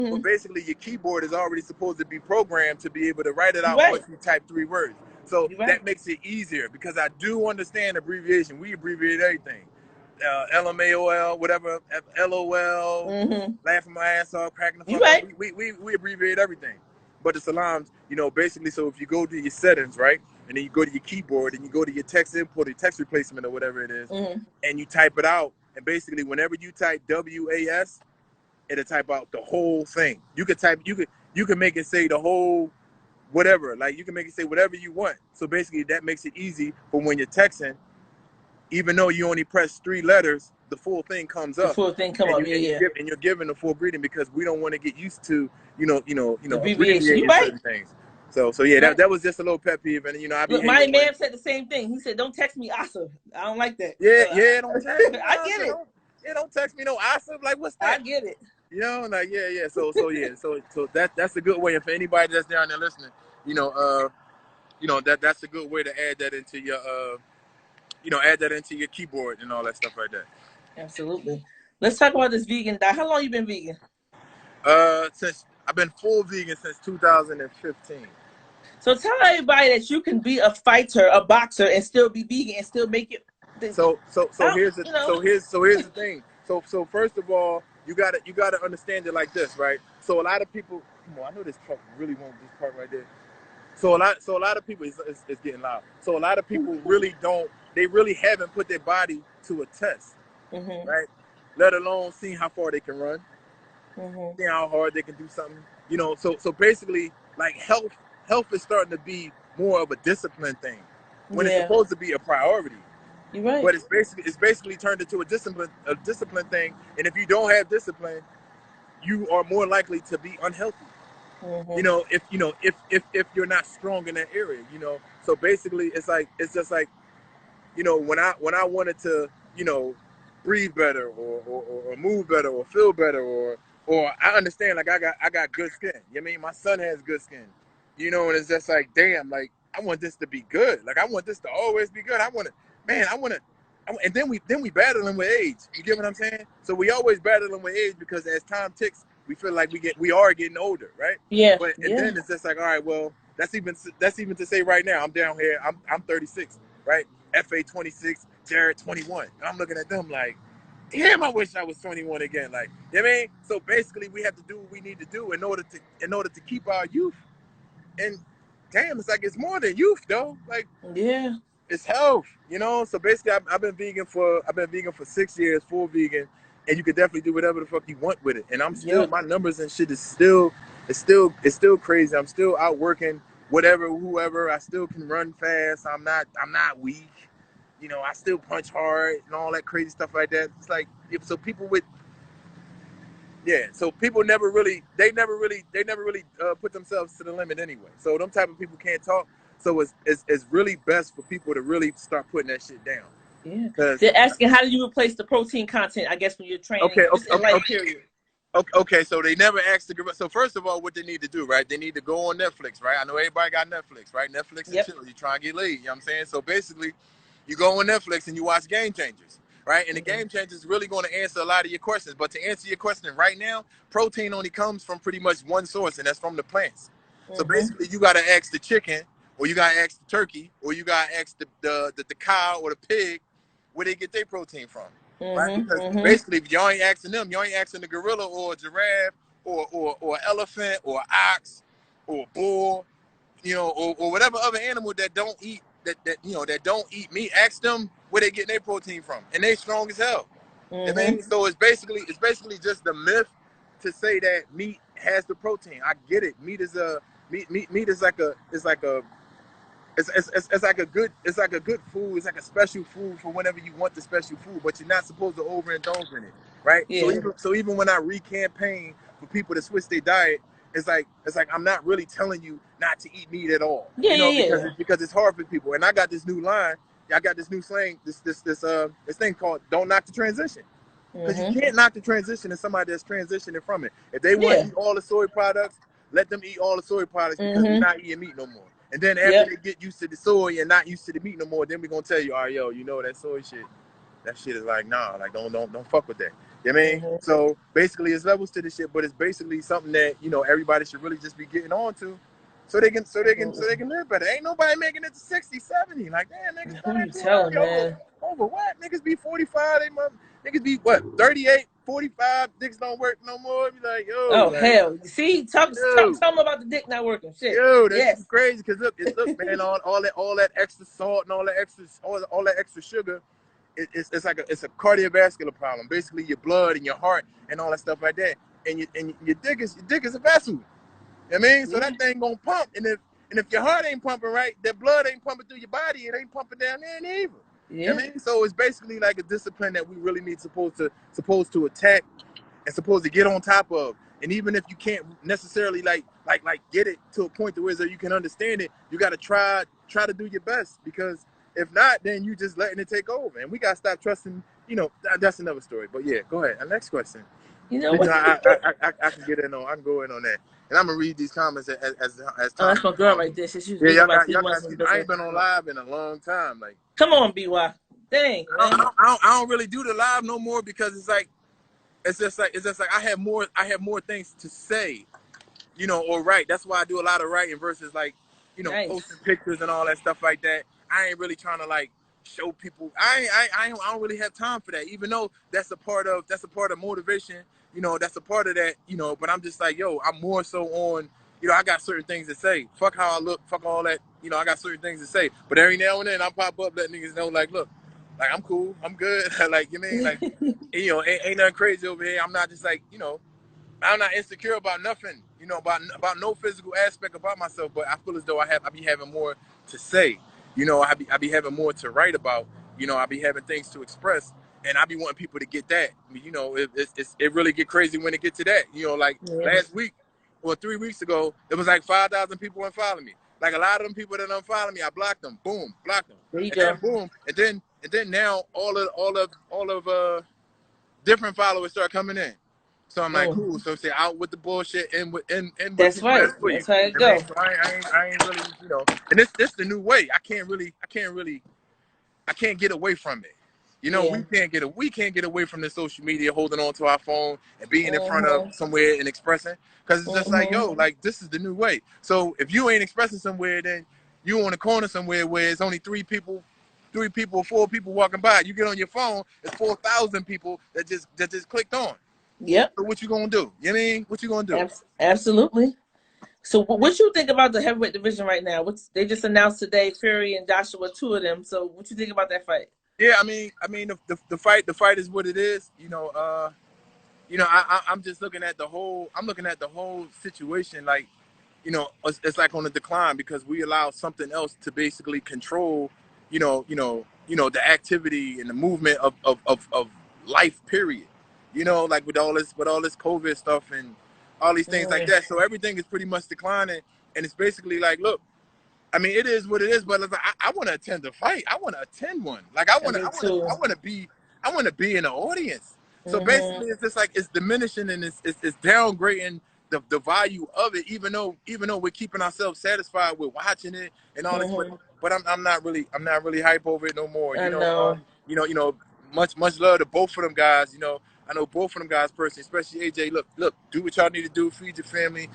but basically your keyboard is already supposed to be programmed to be able to write it You're out right. once you type 3 words. So You're right. that makes it easier because I do understand abbreviation. We abbreviate everything. LMAOL, whatever, LOL, laughing my ass off, cracking the You're fuck up. right. We abbreviate everything. But the salams, you know, basically, so if you go to your settings, right, and then you go to your keyboard and you go to your text input or text replacement or whatever it is, and you type it out, and basically whenever you type WAS, it'll type out the whole thing. You can make it say the whole whatever. Like you can make it say whatever you want. So basically that makes it easy for when you're texting, even though you only press 3 letters, the full thing comes up. The full thing come up, yeah. And you're given the full greeting because we don't want to get used to, abbreviation. abbreviating certain things. So yeah, that was just a little pet peeve, and I be Look, my man said the same thing. He said, "Don't text me Asif. I don't like that." Yeah, don't text me. I get it. Don't text me no Asif. Like what's that? I get it. You know, like yeah. So that's a good way. And for anybody that's down there listening, that's a good way to add that into your add that into your keyboard and all that stuff like that. Absolutely. Let's talk about this vegan diet. How long you been vegan? Since I've been full vegan since 2015. So tell everybody that you can be a fighter, a boxer, and still be vegan and still make it. So here's the thing. So first of all, you gotta understand it like this, right? So a lot of people, come on, I know this truck really won't this part right there. So a lot of people, it's getting loud. So a lot of people really haven't put their body to a test, right? Let alone seeing how far they can run, seeing how hard they can do something. You know, so basically, like health is starting to be more of a discipline thing when it's supposed to be a priority. You're right. But it's basically turned into a discipline thing. And if you don't have discipline, you are more likely to be unhealthy. You know, if you're not strong in that area, you know. So basically it's just like, you know, when I wanted to, you know, breathe better or move better or feel better or I understand, like I got good skin. You know what I mean? My son has good skin. You know, and it's just like, damn, like I want this to be good. Like I want this to always be good. And then we battling with age. You get what I'm saying? So we always battling with age because as time ticks, we feel like we are getting older, right? Yeah. Then it's just like, all right, well, that's even to say right now, I'm down here, I'm 36, right? FA 26, Jared 21. And I'm looking at them like, damn, I wish I was 21 again. Like, you know what I mean? So basically we have to do what we need to do in order to keep our youth. And damn, it's like it's more than youth though. Like it's health, you know. So basically I've been vegan for 6 years, full vegan, and you can definitely do whatever the fuck you want with it. And I'm still my numbers and shit is still crazy. I'm still out working whoever. I still can run fast. I'm not weak. You know, I still punch hard and all that crazy stuff like that. It's like so people with so people never really put themselves to the limit anyway. So them type of people can't talk. So it's really best for people to really start putting that shit down. Yeah. They're asking, how do you replace the protein content, I guess, when you're training? Okay, so they never asked the gorilla. So first of all, what they need to do, right? They need to go on Netflix, right? I know everybody got Netflix, right? Netflix and chill. You try and get laid, you know what I'm saying? So basically, you go on Netflix and you watch Game Changers, right? And the Game Changers is really going to answer a lot of your questions. But to answer your question right now, protein only comes from pretty much one source, and that's from the plants. So basically, you got to ask the chicken, or you got to ask the turkey, or you got to ask the cow or the pig where they get their protein from. Right? Because basically, if y'all ain't asking them, y'all ain't asking the gorilla or a giraffe or elephant or ox or bull, you know, or whatever other animal that don't eat that don't eat meat. Ask them where they get their protein from, and they strong as hell. I mean, so it's basically just the myth to say that meat has the protein. I get it. Meat is like a good food. It's like a special food for whenever you want the special food, but you're not supposed to overindulge in it, right? So even when I re-campaign for people to switch their diet, it's like I'm not really telling you not to eat meat at all. Because it's hard for people. And I got this new line. I got this new slang. This thing called "Don't knock the transition," because you can't knock the transition in somebody that's transitioning from it. If they want to eat all the soy products, let them eat all the soy products because they're not eating meat no more. And then after they get used to the soy and not used to the meat no more, then we're gonna tell you, all right, yo, you know that soy shit, that shit is like, nah, like don't fuck with that. You know what I mean? So basically, it's levels to this shit, but it's basically something that everybody should really just be getting on to, so they can live better. Ain't nobody making it to 60, 70. Like, damn, niggas Who better you too telling, early. man? Over what? Niggas be 45. Niggas be what? 38, 45. Niggas don't work no more. Be like, yo, Oh like, hell! See, talk yo, tell me about the dick not working. Shit. yo, that shit Yes. crazy. Cause look, man, all that extra salt and all that extra sugar. It's like it's a cardiovascular problem. Basically, your blood and your heart and all that stuff like that. And your dick is a vessel. You know what I mean? So Yeah. that thing gonna pump. And if your heart ain't pumping right, that blood ain't pumping through your body. It ain't pumping down there neither. You know Yeah. what I mean? So it's basically like a discipline that we really need supposed to attack and supposed to get on top of. And even if you can't necessarily like get it to a point to where so you can understand it, you got to try to do your best, because if not, then you just letting it take over. And we got to stop trusting. That's another story. But yeah, go ahead. Next question. You know what? I can get in on. I can go in on that, and I'm gonna read these comments as Oh, time that's my goes girl on. right there. She's Yeah, leaving about y'all 3 months got. in I business. ain't been on live in a long time. Like, Come on, BY. Dang, man. I don't really do the live no more, because it's just like I have more things to say, or write. That's why I do a lot of writing versus like, posting Nice. pictures and all that stuff like that. I ain't really trying to like show people. I don't really have time for that. Even though that's a part of motivation. That's a part of that. But I'm just like, yo, I'm more so on. I got certain things to say. Fuck how I look. Fuck all that. I got certain things to say. But every now and then I pop up, let niggas know, like, look, like, I'm cool. I'm good. Like, you mean, like, ain't nothing crazy over here. I'm not just like, I'm not insecure about nothing, about no physical aspect about myself, but I feel as though I be having more to say, I be having more to write about, I be having things to express, and I be wanting people to get that. I mean, it really get crazy when it get to that, like Yeah. last week or 3 weeks ago, it was like 5,000 people unfollowing me. Like, a lot of them people that unfollow me, I blocked them, boom, blocked them, There you and then go. boom, and then now all of different followers start coming in. So I'm like, Mm. cool. So say, out with the bullshit, in with That's people right. that's for you. That's how it I mean, go. so I ain't really, and this the new way. I can't get away from it. Yeah. We can't get away from the social media, holding on to our phone and being in front of Mhm. somewhere and expressing. Because it's just like, Mhm. yo, like, this is the new way. So if you ain't expressing somewhere, then you on the corner somewhere where it's only or 4 people walking by. You get on your phone, it's 4,000 people that just clicked on. Yep. So what you gonna do? You know what I mean? What you gonna do? Absolutely. So, what you think about the heavyweight division right now? They just announced today, Fury and Joshua, two of them. So, what you think about that fight? Yeah, I mean, the fight is what it is. I'm just looking at the whole. I'm looking at the whole situation. Like, it's like on a decline, because we allow something else to basically control, the activity and the movement of life. Period. Like with all this COVID stuff and all these things like Mm, that. So everything is pretty much declining, and it's basically like, look, I mean, it is what it is. But I want to attend the fight. I want to attend one. Like, I I want to. do I want to. too. I want to be in the audience. So Mhm. basically, it's just like it's diminishing, and it's downgrading the value of it. Even though we're keeping ourselves satisfied with watching it and all this, but Mhm. I'm not really hype over it no more. I know. Much love to both of them guys. I know both of them guys personally, especially AJ. Look, do what y'all need to do. Feed your family.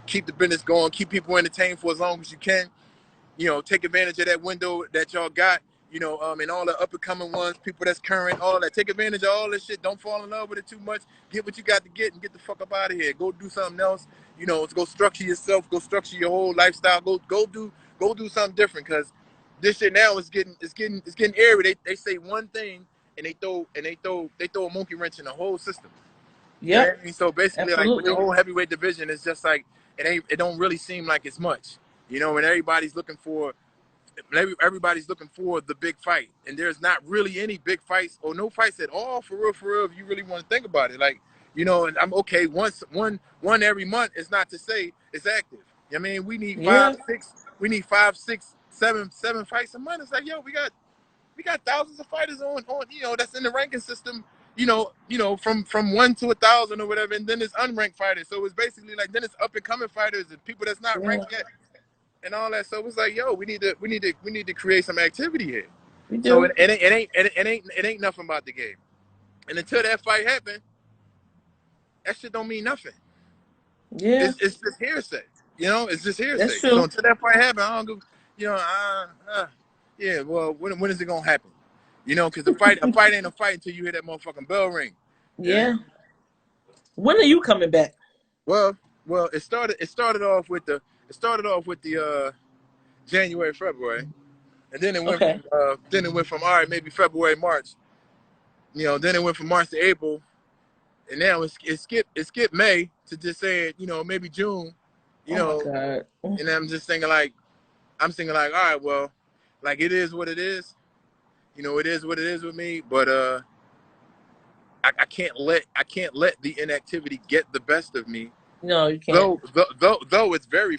Keep the business going. Keep people entertained for as long as you can. Take advantage of that window that y'all got, and all the up and coming ones, people that's current, all that. Take advantage of all this shit. Don't fall in love with it too much. Get what you got to get and get the fuck up out of here. Go do something else. Go structure yourself. Go structure your whole lifestyle. Go do something different, because this shit now is getting airy. They say one thing, and they throw a monkey wrench in the whole system. You know Yep. what I mean? So basically, like, with the Absolutely. whole heavyweight division, it's just like it don't really seem like it's much. And everybody's looking for the big fight, and there's not really any big fights or no fights at all, for real, for real. If you really want to think about it, like, and I'm okay. One every month is not to say it's active. I mean, we need Yeah. five, six, seven fights a month. It's like, yo, we got thousands of fighters on that's in the ranking system. From 1 to 1,000 or whatever, and then it's unranked fighters. So it's basically like, then it's up and coming fighters and people that's not Yeah. ranked yet and all that. So it's like, yo, we need to create some activity here. We So do. it ain't nothing about the game. And until that fight happened, that shit don't mean nothing. Yeah. It's just hearsay. You know, it's just That's hearsay. So true. until that fight happen, I don't go. You know, yeah. Well, when is it gonna happen? You know, because a fight ain't a fight until you hear that motherfucking bell ring. Yeah. Yeah. When are you coming back? Well, it started off with the January, February, and then Okay. it went from all right, maybe February, March. You know, then it went from March to April, and now it skipped May to just saying, you know, maybe June. You Oh my know, God. and I'm just thinking like, all right, well, like it is what it is. You know, it is what it is with me. But I can't let the inactivity get the best of me. No, you can't. Though it's very